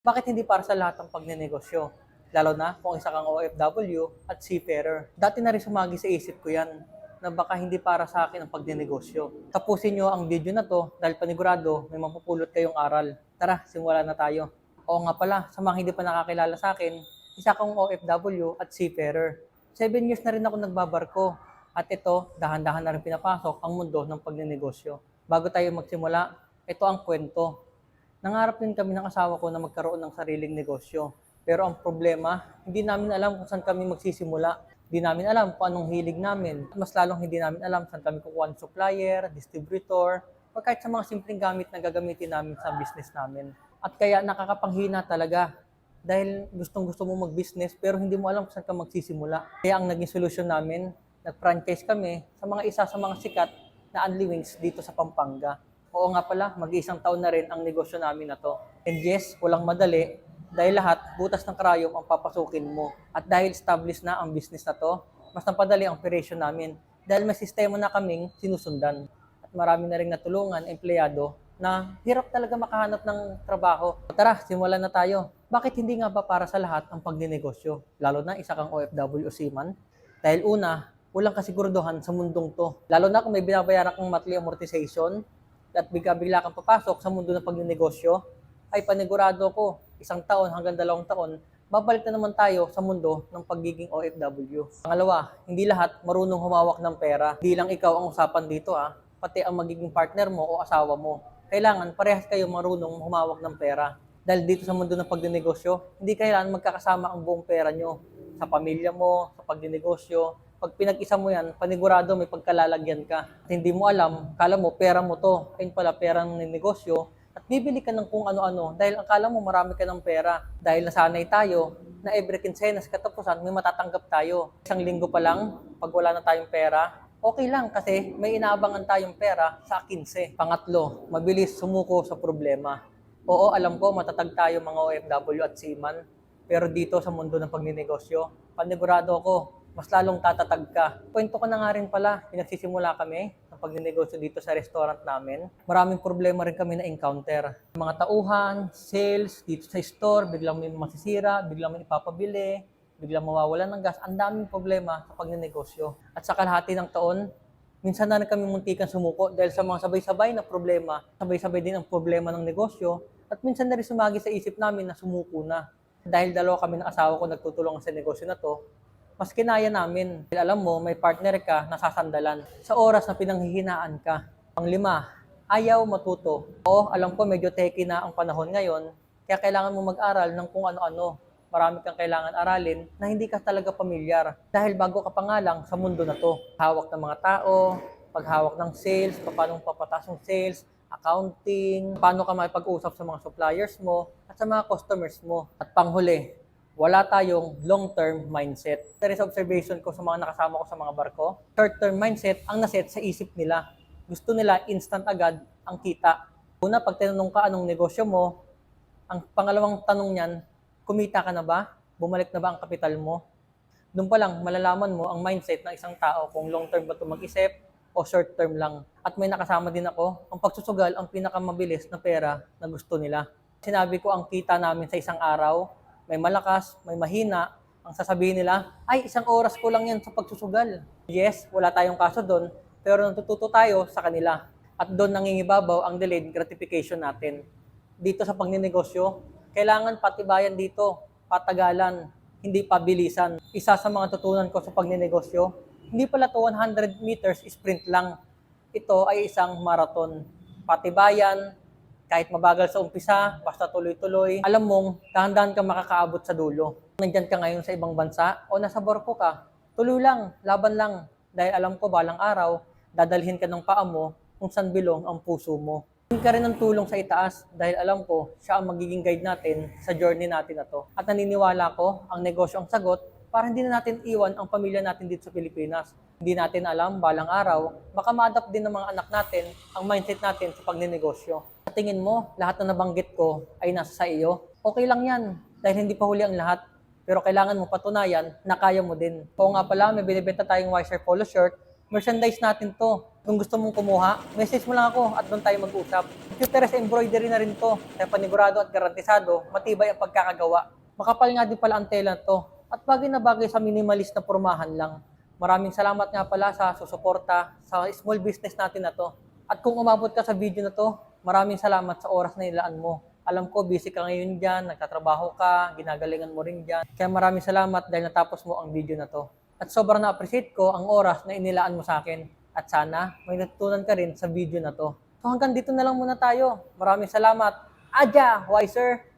Bakit hindi para sa lahat ng pagnenegosyo? Lalo na kung isa kang OFW at seafarer. Dati na rin sumagi sa isip ko yan na baka hindi para sa akin ang pagnenegosyo. Tapusin nyo ang video na to dahil panigurado may mapupulot kayong aral. Tara, simulan na tayo. Oo nga pala, sa mga hindi pa nakakilala sa akin, isa akong OFW at seafarer. 7 years na rin ako nagbabarko at ito, dahan-dahan na rin pinapasok ang mundo ng pagnenegosyo. Bago tayo magsimula, ito ang kwento. Nangarap din kami ng asawa ko na magkaroon ng sariling negosyo. Pero ang problema, hindi namin alam kung saan kami magsisimula. Hindi namin alam kung anong hilig namin. At mas lalong hindi namin alam saan kami kukuha ng supplier, distributor, o kahit sa mga simpleng gamit na gagamitin namin sa business namin. At kaya nakakapanghina talaga dahil gustong-gusto mo mag-business pero hindi mo alam kung saan ka magsisimula. Kaya ang naging solusyon namin, nag-franchise kami sa mga isa sa mga sikat na Unli Wings dito sa Pampanga. Oo nga pala, mag-iisang taon na rin ang negosyo namin na to. And yes, walang madali dahil lahat butas ng karayom ang papasukin mo. At dahil established na ang business na to, mas napadali ang operation namin dahil may sistema na kaming sinusundan. At marami na rin natulungan empleyado na hirap talaga makahanap ng trabaho. Tara, simulan na tayo. Bakit hindi nga ba para sa lahat ang pagninegosyo? Lalo na isa kang OFW o seaman? Dahil una, walang kasiguraduhan sa mundong to. Lalo na kung may binabayaran kang monthly amortization, at bigla-bigla kang papasok sa mundo ng pagnenegosyo, ay panigurado ko, 1 taon hanggang 2 taon, babalik na naman tayo sa mundo ng pagiging OFW. Pangalawa, hindi lahat marunong humawak ng pera. Hindi lang ikaw ang usapan dito pati ang magiging partner mo o asawa mo. Kailangan parehas kayo marunong humawak ng pera. Dahil dito sa mundo ng pagnenegosyo, hindi kailangan magkakasama ang buong pera nyo sa pamilya mo, sa pagnenegosyo. Pag pinag-isa mo yan, panigurado may pagkalalagyan ka. At hindi mo alam, kala mo pera mo to, ayun pala pera ng negosyo, at bibili ka ng kung ano-ano dahil akala mo marami ka ng pera. Dahil nasanay tayo na every kinsenas katapusan may matatanggap tayo. 1 linggo pa lang, pag wala na tayong pera, okay lang kasi may inaabangan tayong pera sa 15. Pangatlo, mabilis sumuko sa problema. Oo, alam ko matatag tayo mga OFW at seaman, pero dito sa mundo ng pagninegosyo, panigurado ako, mas lalong tatatag ka. Kwento ko na nga rin pala, pinagsisimula kami ng pagninegosyo dito sa restaurant namin. Maraming problema rin kami na encounter. Mga tauhan, sales, dito sa store, biglang may masisira, biglang may ipapabili, biglang mawawalan ng gas. Ang daming problema sa pagninegosyo. At sa kalahati ng taon, minsan na rin kami muntikan sumuko dahil sa mga sabay-sabay na problema, sabay-sabay din ang problema ng negosyo, at minsan na rin sumagi sa isip namin na sumuko na. Dahil dalawa kami ng asawa ko nagtutulungan sa negosyo na to, mas kinaya namin. Dahil alam mo, may partner ka na sasandalan sa oras na pinanghihinaan ka. Panglima, ayaw matuto. Oo, alam ko medyo techy na ang panahon ngayon, kaya kailangan mo mag-aral ng kung ano-ano. Marami kang kailangan aralin na hindi ka talaga pamilyar. Dahil bago ka pa nga lang sa mundo na to. Hawak ng mga tao, paghawak ng sales, paano papataas yung sales, accounting, paano ka makipag-usap sa mga suppliers mo at sa mga customers mo. At panghuli, wala tayong long-term mindset. There is observation ko sa mga nakasama ko sa mga barko. Short-term mindset ang naset sa isip nila. Gusto nila instant agad ang kita. Una, pag tinanong ka anong negosyo mo, ang pangalawang tanong niyan, kumita ka na ba? Bumalik na ba ang kapital mo? Doon pa lang, malalaman mo ang mindset ng isang tao kung long-term ba ito mag-isip o short-term lang. At may nakasama din ako, ang pagsusugal ang pinakamabilis na pera na gusto nila. Sinabi ko ang kita namin sa isang araw, may malakas, may mahina, ang sasabihin nila, ay 1 oras ko lang yan sa pagsusugal. Yes, wala tayong kaso doon, pero natututo tayo sa kanila. At doon nangingibabaw ang delayed gratification natin. Dito sa pagninegosyo, kailangan patibayan dito, patagalan, hindi pabilisan. Isa sa mga tutunan ko sa pagninegosyo, hindi pala to 100 meters sprint lang. Ito ay isang marathon. Patibayan, kahit mabagal sa umpisa, basta tuloy-tuloy, alam mong dahan-dahan ka makakaabot sa dulo. Nandyan ka ngayon sa ibang bansa o nasa barko ka, tuloy lang, laban lang. Dahil alam ko balang araw, dadalhin ka ng paa mo kung saan bilong ang puso mo. Hindi ka rin ng tulong sa itaas dahil alam ko siya ang magiging guide natin sa journey natin na to. At naniniwala ko, ang negosyo ang sagot para hindi na natin iwan ang pamilya natin dito sa Pilipinas. Hindi natin alam, balang araw, baka ma-adapt din ng mga anak natin ang mindset natin sa pagninegosyo. Sa tingin mo, lahat na nabanggit ko ay nasa sa iyo? Okay lang yan, dahil hindi pa huli ang lahat. Pero kailangan mo patunayan na kaya mo din. Oo nga pala, may binibenta tayong Wiser Polo shirt Merchandise natin to. Kung gusto mong kumuha, message mo lang ako at doon tayo mag-usap. Computerized embroidery na rin to. Kaya panigurado at garantisado, matibay ang pagkakagawa. Makapal nga din pala ang tela to. At bagay na bagay sa minimalist na pormahan lang. Maraming salamat nga pala sa susuporta sa small business natin na to. At kung umabot ka sa video na to, maraming salamat sa oras na nilaan mo. Alam ko, busy ka ngayon dyan, nagtatrabaho ka, ginagalingan mo rin dyan. Kaya maraming salamat dahil natapos mo ang video na to. At sobrang na-appreciate ko ang oras na inilaan mo sa akin. At sana may natutunan ka rin sa video na to. So hanggang dito na lang muna tayo. Maraming salamat. Adya, Wiser!